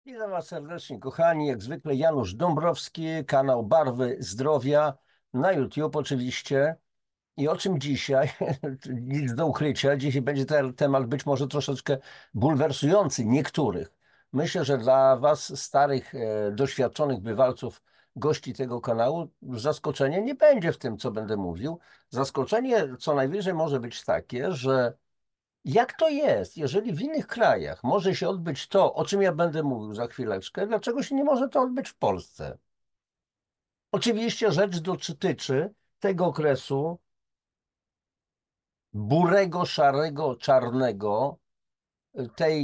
Witam Was serdecznie, kochani. Jak zwykle Janusz Dąbrowski, kanał Barwy Zdrowia na YouTube oczywiście. I o czym dzisiaj? Nic do ukrycia. Dzisiaj będzie ten temat być może troszeczkę bulwersujący niektórych. Myślę, że dla Was, starych, doświadczonych bywalców, gości tego kanału, zaskoczenie nie będzie w tym, co będę mówił. Zaskoczenie co najwyżej może być takie, że jak to jest, jeżeli w innych krajach może się odbyć to, o czym ja będę mówił za chwileczkę, dlaczego się nie może to odbyć w Polsce? Oczywiście rzecz dotyczy tego okresu burego, szarego, czarnego,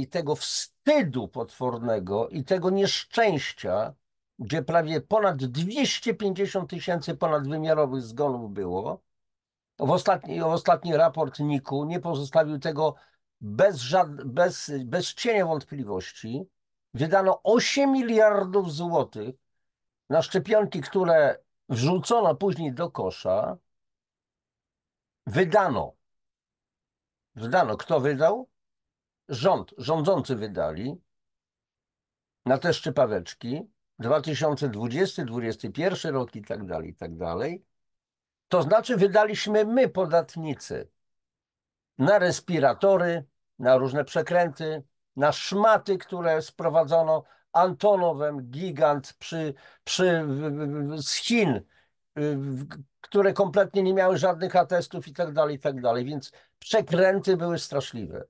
tego wstydu potwornego i tego nieszczęścia, gdzie prawie ponad 250 tysięcy ponadwymiarowych zgonów było. W ostatni raport NIK-u nie pozostawił tego bez cienia wątpliwości. Wydano 8 miliardów złotych na szczepionki, które wrzucono później do kosza. Wydano. Wydano. Kto wydał? Rządzący wydali na te szczepaweczki. 2020, 2021 rok i tak dalej, i tak dalej. To znaczy wydaliśmy my, podatnicy, na respiratory, na różne przekręty, na szmaty, które sprowadzono Antonowem, gigant z Chin, które kompletnie nie miały żadnych atestów i tak dalej, i tak dalej. Więc przekręty były straszliwe.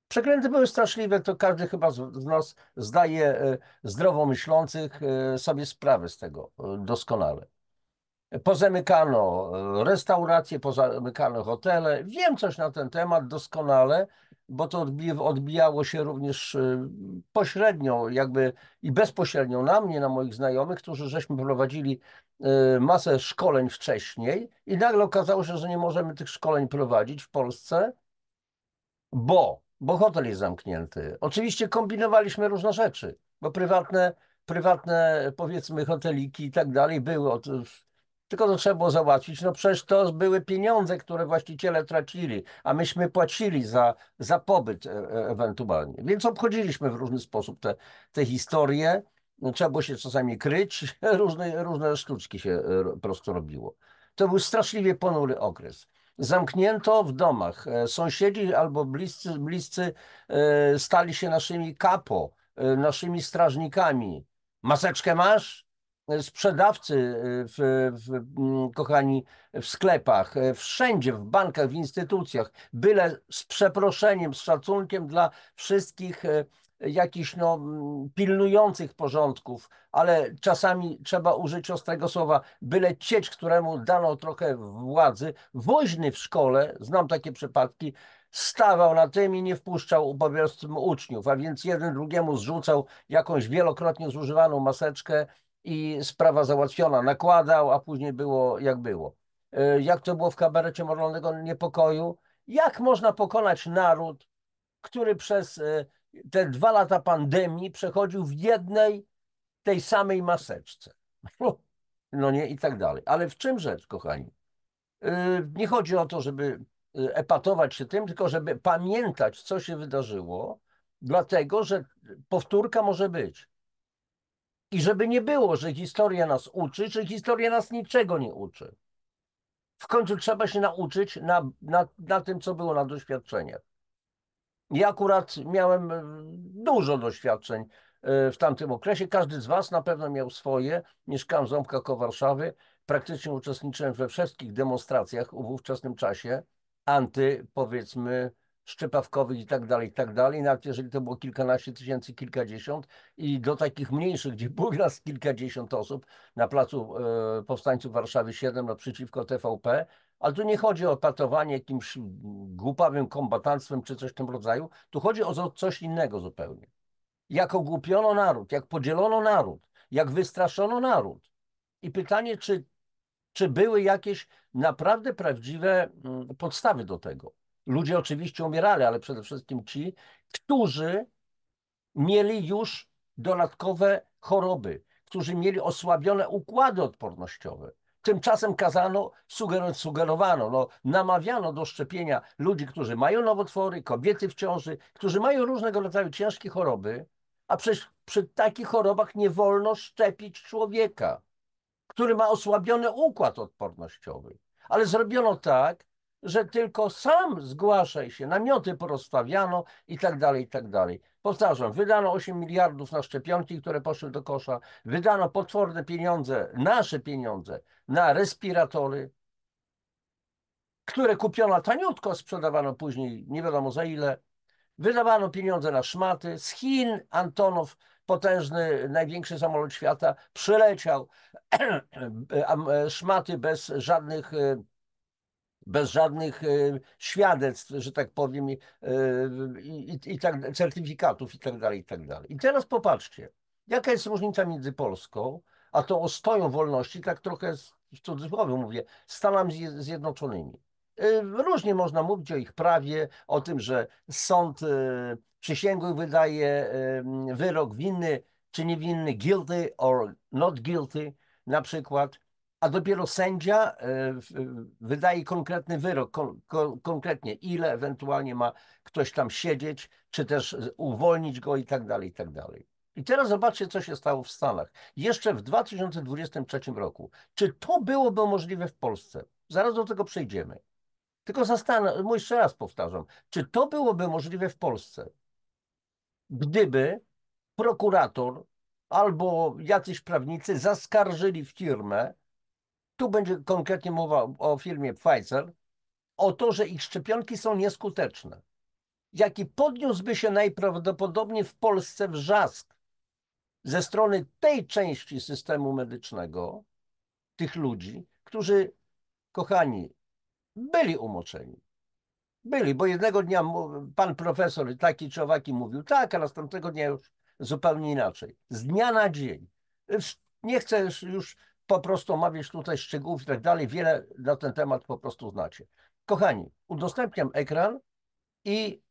Przekręty były straszliwe, to każdy chyba z nas zdaje, zdrowo myślących, sobie sprawę z tego doskonale. Pozamykano restauracje, pozamykano hotele. Wiem coś na ten temat doskonale, bo to odbijało się również pośrednio jakby i bezpośrednio na mnie, na moich znajomych, którzy żeśmy prowadzili masę szkoleń wcześniej i nagle okazało się, że nie możemy tych szkoleń prowadzić w Polsce, bo hotel jest zamknięty. Oczywiście kombinowaliśmy różne rzeczy, bo prywatne powiedzmy hoteliki i tak dalej były, tylko to trzeba było załatwić. No przecież to były pieniądze, które właściciele tracili, a myśmy płacili za pobyt ewentualnie. Więc obchodziliśmy w różny sposób te historie. No, trzeba było się czasami kryć, różne sztuczki się po prostu robiło. To był straszliwie ponury okres. Zamknięto w domach. Sąsiedzi albo bliscy stali się naszymi kapo, naszymi strażnikami. Maseczkę masz? Sprzedawcy, kochani, w sklepach, wszędzie, w bankach, w instytucjach, byle z przeproszeniem, z szacunkiem dla wszystkich jakichś pilnujących porządków, ale czasami trzeba użyć ostrego słowa, byle cieć, któremu dano trochę władzy. Woźny w szkole, znam takie przypadki, stawał na tym i nie wpuszczał po prostu uczniów, a więc jeden drugiemu zrzucał jakąś wielokrotnie zużywaną maseczkę i sprawa załatwiona. Nakładał, a później było jak było. Jak to było w kabarecie Moralnego Niepokoju? Jak można pokonać naród, który przez te 2 lata pandemii przechodził w jednej tej samej maseczce? No nie, i tak dalej. Ale w czym rzecz, kochani? Nie chodzi o to, żeby epatować się tym, tylko żeby pamiętać, co się wydarzyło, dlatego, że powtórka może być. I żeby nie było, że historia nas uczy, że historia nas niczego nie uczy. W końcu trzeba się nauczyć na tym, co było na doświadczeniach. Ja akurat miałem dużo doświadczeń w tamtym okresie. Każdy z Was na pewno miał swoje. Mieszkałem w Ząbkach koło Warszawy. Praktycznie uczestniczyłem we wszystkich demonstracjach w ówczesnym czasie powiedzmy, szczepawkowych i tak dalej, i tak dalej. Nawet jeżeli to było kilkanaście tysięcy, kilkadziesiąt i do takich mniejszych, gdzie było nas kilkadziesiąt osób na placu Powstańców Warszawy 7 naprzeciwko TVP, ale tu nie chodzi o patowanie jakimś głupawym kombatanstwem czy coś w tym rodzaju. Tu chodzi o coś innego zupełnie. Jak ogłupiono naród, jak podzielono naród, jak wystraszono naród. I pytanie, czy były jakieś naprawdę prawdziwe podstawy do tego. Ludzie oczywiście umierali, ale przede wszystkim ci, którzy mieli już dodatkowe choroby, którzy mieli osłabione układy odpornościowe. Tymczasem sugerowano, namawiano do szczepienia ludzi, którzy mają nowotwory, kobiety w ciąży, którzy mają różnego rodzaju ciężkie choroby, A przecież przy takich chorobach nie wolno szczepić człowieka, który ma osłabiony układ odpornościowy. Ale zrobiono tak, że tylko sam zgłaszaj się, namioty porozstawiano i tak dalej, i tak dalej. Powtarzam, wydano 8 miliardów na szczepionki, które poszły do kosza, wydano potworne pieniądze, nasze pieniądze, na respiratory, które kupiono taniutko, sprzedawano później nie wiadomo za ile. Wydawano pieniądze na szmaty. Z Chin Antonow, potężny, największy samolot świata, przyleciał. Szmaty bez żadnych świadectw, że tak powiem, i tak, certyfikatów i tak dalej, i tak dalej. I teraz popatrzcie, jaka jest różnica między Polską, a tą ostoją wolności, tak trochę w cudzysłowie mówię, Stanami Zjednoczonymi. Różnie można mówić o ich prawie, o tym, że sąd przysięgłych wydaje wyrok winny czy niewinny, guilty or not guilty na przykład, a dopiero sędzia wydaje konkretny wyrok, konkretnie ile ewentualnie ma ktoś tam siedzieć, czy też uwolnić go i tak dalej, i tak dalej. I teraz zobaczcie, co się stało w Stanach. Jeszcze w 2023 roku. Czy to byłoby możliwe w Polsce? Zaraz do tego przejdziemy. Tylko jeszcze raz powtarzam, czy to byłoby możliwe w Polsce, gdyby prokurator albo jacyś prawnicy zaskarżyli firmę, tu będzie konkretnie mowa o firmie Pfizer, o to, że ich szczepionki są nieskuteczne. Jaki podniósłby się najprawdopodobniej w Polsce wrzask ze strony tej części systemu medycznego, tych ludzi, którzy, kochani, byli umoczeni. Byli, bo jednego dnia pan profesor taki czy owaki mówił tak, a następnego dnia już zupełnie inaczej. Z dnia na dzień. Nie chcę już po prostu omawiać tutaj szczegółów i tak dalej. Wiele na ten temat po prostu znacie. Kochani, udostępniam ekran i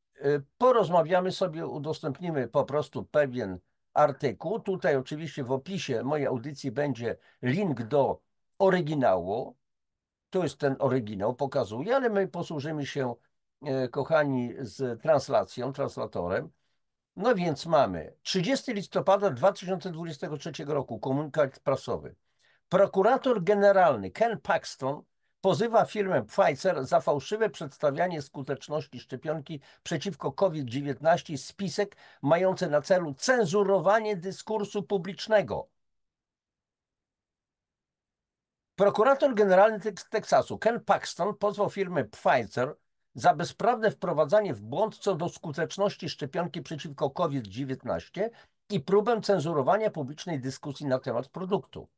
porozmawiamy sobie, udostępnimy po prostu pewien artykuł. Tutaj oczywiście w opisie mojej audycji będzie link do oryginału. To jest ten oryginał, pokazuje, ale my posłużymy się, kochani, z translatorem. No więc mamy 30 listopada 2023 roku, komunikat prasowy. Prokurator generalny Ken Paxton pozywa firmę Pfizer za fałszywe przedstawianie skuteczności szczepionki przeciwko COVID-19, spisek mający na celu cenzurowanie dyskursu publicznego. Prokurator generalny Teksasu Ken Paxton pozwał firmę Pfizer za bezprawne wprowadzanie w błąd co do skuteczności szczepionki przeciwko COVID-19 i próbę cenzurowania publicznej dyskusji na temat produktu.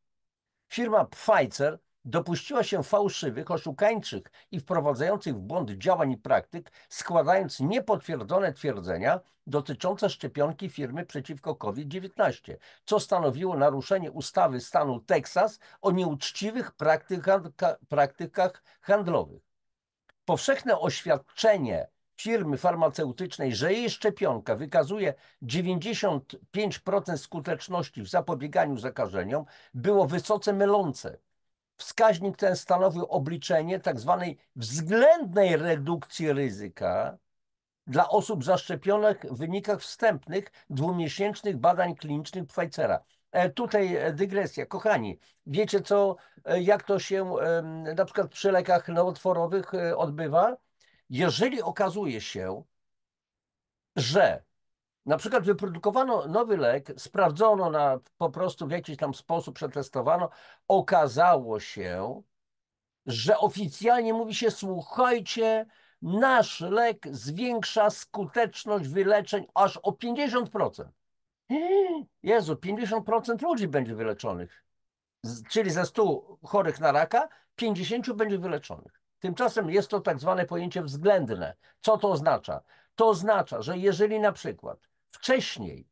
Firma Pfizer dopuściła się fałszywych, oszukańczych i wprowadzających w błąd działań i praktyk, składając niepotwierdzone twierdzenia dotyczące szczepionki firmy przeciwko COVID-19, co stanowiło naruszenie ustawy stanu Teksas o nieuczciwych praktykach handlowych. Powszechne oświadczenie firmy farmaceutycznej, że jej szczepionka wykazuje 95% skuteczności w zapobieganiu zakażeniom, było wysoce mylące. Wskaźnik ten stanowił obliczenie tzw. względnej redukcji ryzyka dla osób zaszczepionych w wynikach wstępnych dwumiesięcznych badań klinicznych Pfizera. Tutaj dygresja. Kochani, wiecie co, jak to się na przykład przy lekach nowotworowych odbywa? Jeżeli okazuje się, że na przykład wyprodukowano nowy lek, sprawdzono po prostu w jakiś tam sposób, przetestowano, okazało się, że oficjalnie mówi się, słuchajcie, nasz lek zwiększa skuteczność wyleczeń aż o 50%. Jezu, 50% ludzi będzie wyleczonych. Czyli ze 100 chorych na raka, 50 będzie wyleczonych. Tymczasem jest to tak zwane pojęcie względne. Co to oznacza? To oznacza, że jeżeli na przykład wcześniej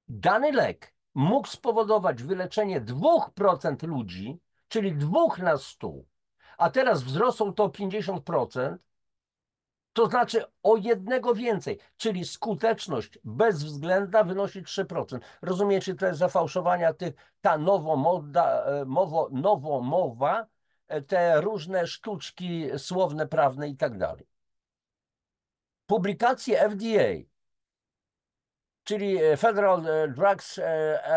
dany lek mógł spowodować wyleczenie 2% ludzi, czyli 2 na 100, a teraz wzrosło to o 50%, to znaczy o jednego więcej, czyli skuteczność bezwzględna wynosi 3%. Rozumiecie, to jest zafałszowania ta nowomowa, te różne sztuczki słowne, prawne i tak dalej. Publikacje FDA czyli Federal Drugs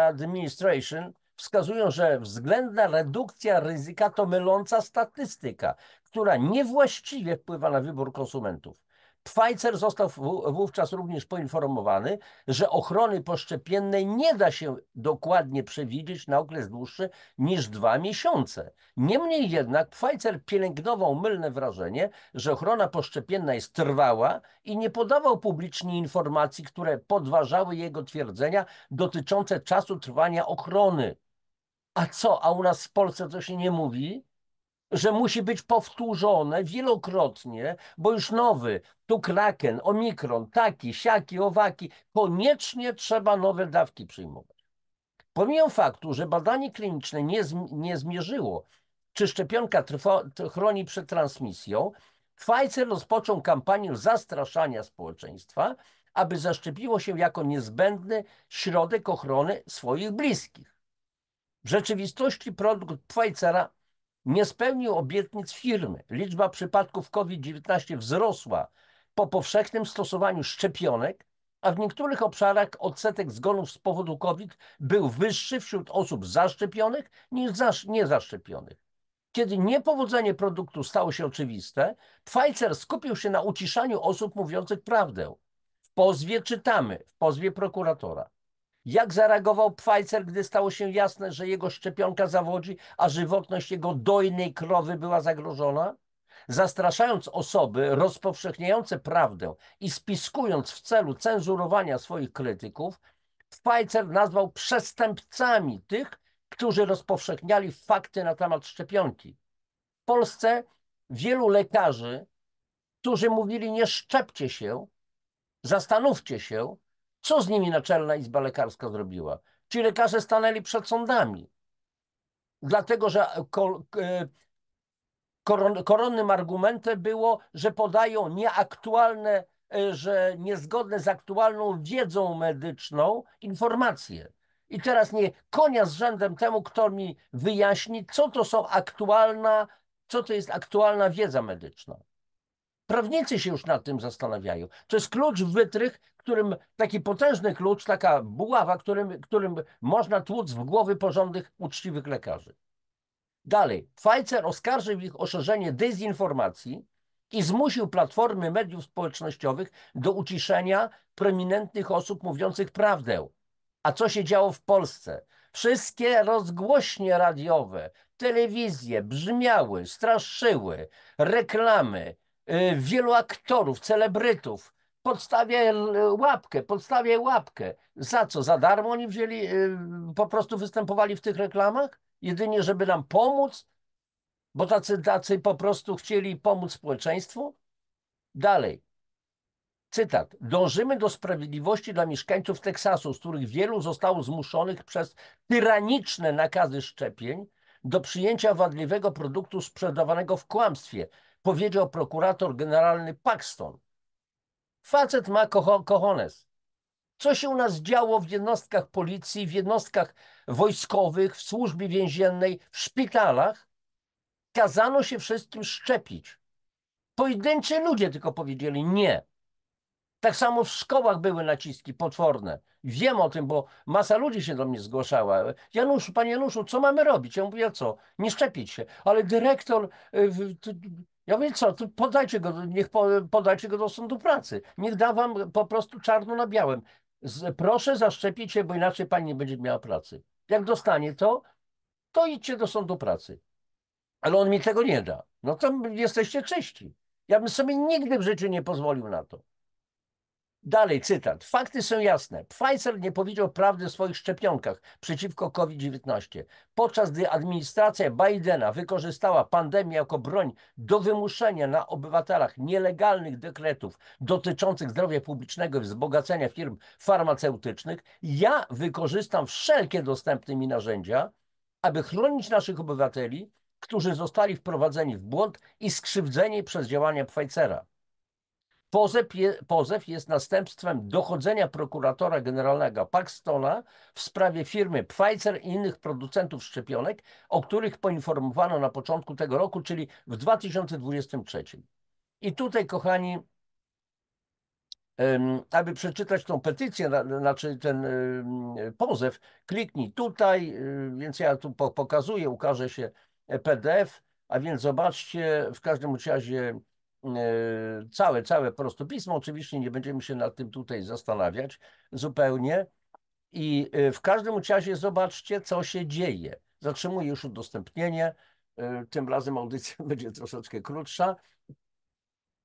Administration, wskazują, że względna redukcja ryzyka to myląca statystyka, która niewłaściwie wpływa na wybór konsumentów. Pfizer został wówczas również poinformowany, że ochrony poszczepiennej nie da się dokładnie przewidzieć na okres dłuższy niż 2 miesiące. Niemniej jednak Pfizer pielęgnował mylne wrażenie, że ochrona poszczepienna jest trwała i nie podawał publicznie informacji, które podważały jego twierdzenia dotyczące czasu trwania ochrony. A co? A u nas w Polsce to się nie mówi? Że musi być powtórzone wielokrotnie, bo już nowy, tu Kraken, Omikron, taki, siaki, owaki, koniecznie trzeba nowe dawki przyjmować. Pomimo faktu, że badanie kliniczne nie zmierzyło, czy szczepionka chroni przed transmisją, Pfizer rozpoczął kampanię zastraszania społeczeństwa, aby zaszczepiło się jako niezbędny środek ochrony swoich bliskich. W rzeczywistości produkt Pfizera nie spełnił obietnic firmy. Liczba przypadków COVID-19 wzrosła po powszechnym stosowaniu szczepionek, a w niektórych obszarach odsetek zgonów z powodu COVID był wyższy wśród osób zaszczepionych niż niezaszczepionych. Kiedy niepowodzenie produktu stało się oczywiste, Pfizer skupił się na uciszaniu osób mówiących prawdę. W pozwie czytamy, w pozwie prokuratora. Jak zareagował Pfizer, gdy stało się jasne, że jego szczepionka zawodzi, a żywotność jego dojnej krowy była zagrożona? Zastraszając osoby rozpowszechniające prawdę i spiskując w celu cenzurowania swoich krytyków, Pfizer nazwał przestępcami tych, którzy rozpowszechniali fakty na temat szczepionki. W Polsce wielu lekarzy, którzy mówili nie szczepcie się, zastanówcie się, co z nimi Naczelna Izba Lekarska zrobiła. Ci lekarze stanęli przed sądami, dlatego że koronnym argumentem było, że podają nieaktualne, że niezgodne z aktualną wiedzą medyczną informacje. I teraz nie konia z rzędem temu, kto mi wyjaśni, co to jest aktualna wiedza medyczna. Prawnicy się już nad tym zastanawiają. To jest klucz wytrych, którym taki potężny klucz, taka buława, którym można tłuc w głowy porządnych, uczciwych lekarzy. Dalej, Pfizer oskarżył ich o szerzenie dezinformacji i zmusił platformy mediów społecznościowych do uciszenia prominentnych osób mówiących prawdę. A co się działo w Polsce? Wszystkie rozgłośnie radiowe, telewizje brzmiały, straszyły, reklamy, wielu aktorów, celebrytów. Podstawię łapkę. Za co? Za darmo oni wzięli, po prostu występowali w tych reklamach? Jedynie, żeby nam pomóc? Bo tacy po prostu chcieli pomóc społeczeństwu? Dalej. Cytat. Dążymy do sprawiedliwości dla mieszkańców Teksasu, z których wielu zostało zmuszonych przez tyraniczne nakazy szczepień do przyjęcia wadliwego produktu sprzedawanego w kłamstwie, powiedział prokurator generalny Paxton. Facet ma cojones. Co się u nas działo w jednostkach policji, w jednostkach wojskowych, w służbie więziennej, w szpitalach? Kazano się wszystkim szczepić. Pojedynczy ludzie tylko powiedzieli nie. Tak samo w szkołach były naciski potworne. Wiem o tym, bo masa ludzi się do mnie zgłaszała. Januszu, panie Januszu, co mamy robić? Ja mówię, co? Nie szczepić się. Ale dyrektor... Ja mówię, co? To podajcie go, podajcie go do sądu pracy. Niech da wam po prostu czarno na białym. Proszę zaszczepić się, bo inaczej pani nie będzie miała pracy. Jak dostanie to idźcie do sądu pracy. Ale on mi tego nie da. No to jesteście czyści. Ja bym sobie nigdy w życiu nie pozwolił na to. Dalej, cytat. Fakty są jasne. Pfizer nie powiedział prawdy o swoich szczepionkach przeciwko COVID-19. Podczas gdy administracja Bidena wykorzystała pandemię jako broń do wymuszenia na obywatelach nielegalnych dekretów dotyczących zdrowia publicznego i wzbogacenia firm farmaceutycznych, ja wykorzystam wszelkie dostępne mi narzędzia, aby chronić naszych obywateli, którzy zostali wprowadzeni w błąd i skrzywdzeni przez działania Pfizera. Pozew jest następstwem dochodzenia prokuratora generalnego Paxtona w sprawie firmy Pfizer i innych producentów szczepionek, o których poinformowano na początku tego roku, czyli w 2023. I tutaj, kochani, Aby przeczytać tą petycję, znaczy ten pozew, kliknij tutaj, więc ja tu pokazuję, ukaże się PDF, a więc zobaczcie, w każdym razie całe prostopismo, oczywiście nie będziemy się nad tym tutaj zastanawiać zupełnie i w każdym razie zobaczcie, co się dzieje. Zatrzymuję już udostępnienie, tym razem audycja będzie troszeczkę krótsza.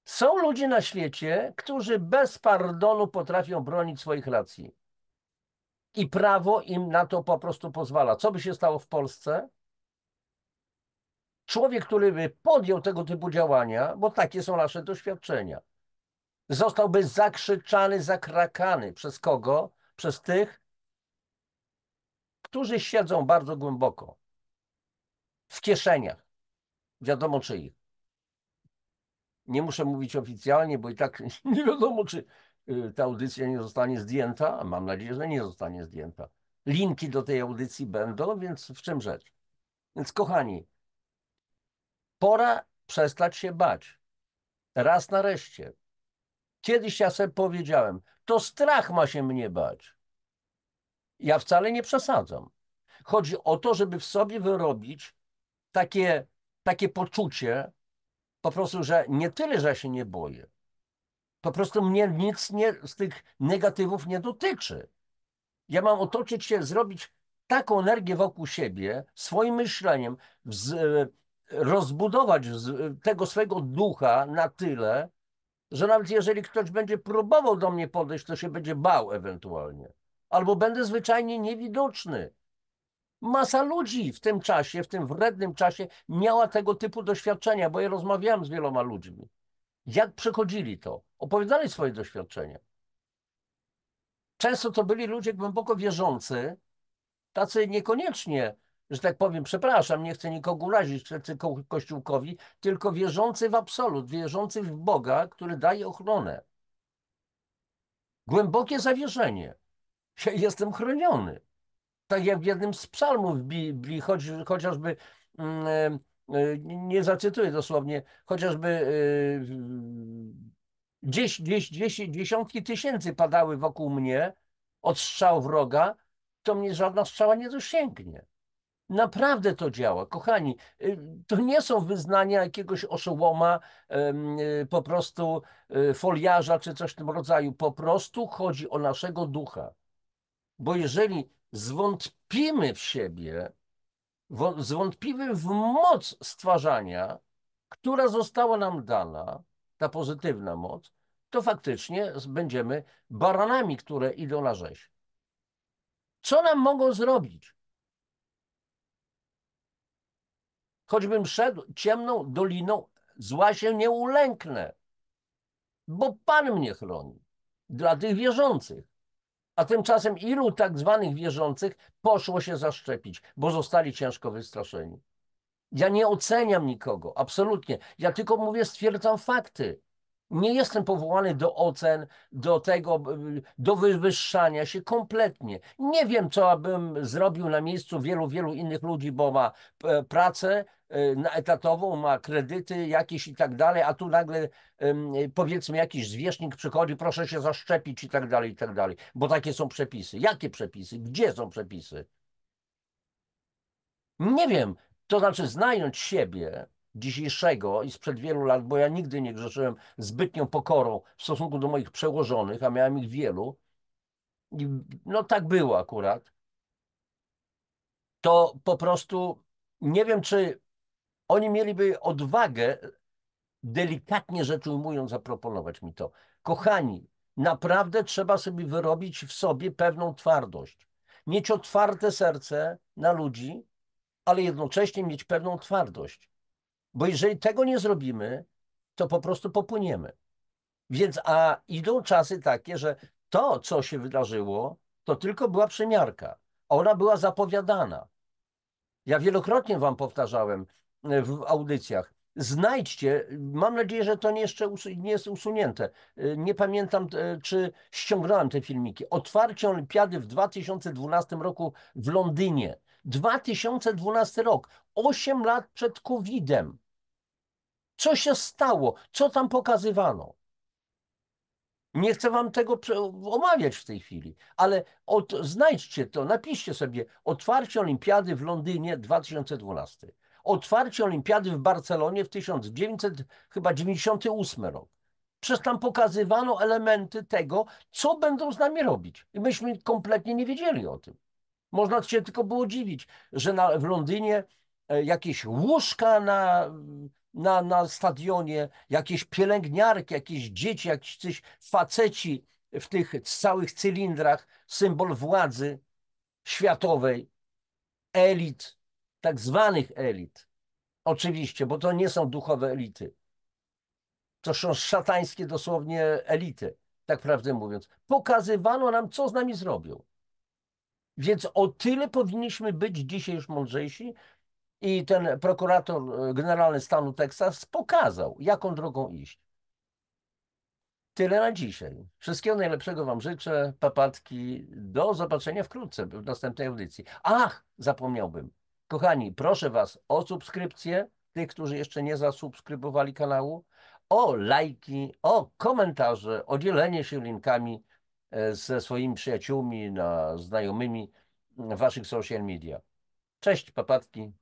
Są ludzie na świecie, którzy bez pardonu potrafią bronić swoich racji. I prawo im na to po prostu pozwala. Co by się stało w Polsce? Człowiek, który by podjął tego typu działania, bo takie są nasze doświadczenia, zostałby zakrzyczany, zakrakany. Przez kogo? Przez tych, którzy siedzą bardzo głęboko w kieszeniach. Wiadomo czyich. Nie muszę mówić oficjalnie, bo i tak nie wiadomo, czy ta audycja nie zostanie zdjęta, a mam nadzieję, że nie zostanie zdjęta. Linki do tej audycji będą, więc w czym rzecz? Więc kochani, pora przestać się bać. Raz nareszcie. Kiedyś ja sobie powiedziałem, to strach ma się mnie bać. Ja wcale nie przesadzam. Chodzi o to, żeby w sobie wyrobić takie, takie poczucie, po prostu, że nie tyle, że ja się nie boję, po prostu mnie nic nie, z tych negatywów nie dotyczy. Ja mam otoczyć się, zrobić taką energię wokół siebie, swoim myśleniem, rozbudować tego swojego ducha na tyle, że nawet jeżeli ktoś będzie próbował do mnie podejść, to się będzie bał ewentualnie. Albo będę zwyczajnie niewidoczny. Masa ludzi w tym czasie, w tym wrednym czasie miała tego typu doświadczenia, bo ja rozmawiałem z wieloma ludźmi. Jak przechodzili to? Opowiadali swoje doświadczenia. Często to byli ludzie głęboko wierzący, tacy niekoniecznie, że tak powiem, przepraszam, nie chcę nikogo urazić, Kościółkowi, tylko wierzący w absolut, wierzący w Boga, który daje ochronę. Głębokie zawierzenie. Ja jestem chroniony. Tak jak w jednym z psalmów Biblii, chociażby, nie zacytuję dosłownie, chociażby dziesiątki tysięcy padały wokół mnie od strzał wroga, to mnie żadna strzała nie dosięgnie. Naprawdę to działa, kochani. To nie są wyznania jakiegoś oszołoma, po prostu foliarza czy coś w tym rodzaju. Po prostu chodzi o naszego ducha. Bo jeżeli zwątpimy w siebie, zwątpimy w moc stwarzania, która została nam dana, ta pozytywna moc, to faktycznie będziemy baranami, które idą na rzeź. Co nam mogą zrobić? Choćbym szedł ciemną doliną, zła się nie ulęknę, bo Pan mnie chroni. Dla tych wierzących. A tymczasem ilu tak zwanych wierzących poszło się zaszczepić, bo zostali ciężko wystraszeni. Ja nie oceniam nikogo, absolutnie. Ja tylko mówię, stwierdzam fakty. Nie jestem powołany do ocen, do tego, do wywyższania się kompletnie. Nie wiem, co bym zrobił na miejscu wielu innych ludzi, bo ma pracę na etatową, ma kredyty jakieś i tak dalej, a tu nagle powiedzmy jakiś zwierzchnik przychodzi, proszę się zaszczepić i tak dalej, bo takie są przepisy. Jakie przepisy? Gdzie są przepisy? Nie wiem, to znaczy znając siebie dzisiejszego i sprzed wielu lat, bo ja nigdy nie grzeszyłem zbytnią pokorą w stosunku do moich przełożonych, a miałem ich wielu, i no tak było akurat, to po prostu nie wiem, czy oni mieliby odwagę, delikatnie rzecz ujmując, zaproponować mi to. Kochani, naprawdę trzeba sobie wyrobić w sobie pewną twardość. Mieć otwarte serce na ludzi, ale jednocześnie mieć pewną twardość. Bo jeżeli tego nie zrobimy, to po prostu popłyniemy. Więc, a idą czasy takie, że to, co się wydarzyło, to tylko była przymiarka. Ona była zapowiadana. Ja wielokrotnie wam powtarzałem w audycjach. Znajdźcie, mam nadzieję, że to nie jeszcze nie jest usunięte. Nie pamiętam, czy ściągnąłem te filmiki. Otwarcie Olimpiady w 2012 roku w Londynie. 2012 rok, 8 lat przed COVID-em. Co się stało? Co tam pokazywano? Nie chcę wam tego omawiać w tej chwili, ale znajdźcie to, napiszcie sobie otwarcie Olimpiady w Londynie 2012. Otwarcie Olimpiady w Barcelonie w 1998 rok. Przecież tam pokazywano elementy tego, co będą z nami robić. I myśmy kompletnie nie wiedzieli o tym. Można się tylko było dziwić, że w Londynie jakieś łóżka na stadionie, jakieś pielęgniarki, jakieś dzieci, jakieś faceci w tych całych cylindrach, symbol władzy światowej, elit, tak zwanych elit. Oczywiście, bo to nie są duchowe elity. To są szatańskie dosłownie elity, tak prawdę mówiąc. Pokazywano nam, co z nami zrobią. Więc o tyle powinniśmy być dzisiaj już mądrzejsi i ten prokurator generalny stanu Teksas pokazał, jaką drogą iść. Tyle na dzisiaj. Wszystkiego najlepszego wam życzę, papatki. Do zobaczenia wkrótce w następnej audycji. Ach, zapomniałbym. Kochani, proszę was o subskrypcję, tych, którzy jeszcze nie zasubskrybowali kanału, o lajki, o komentarze, o dzielenie się linkami ze swoimi przyjaciółmi, znajomymi w waszych social media. Cześć, papatki.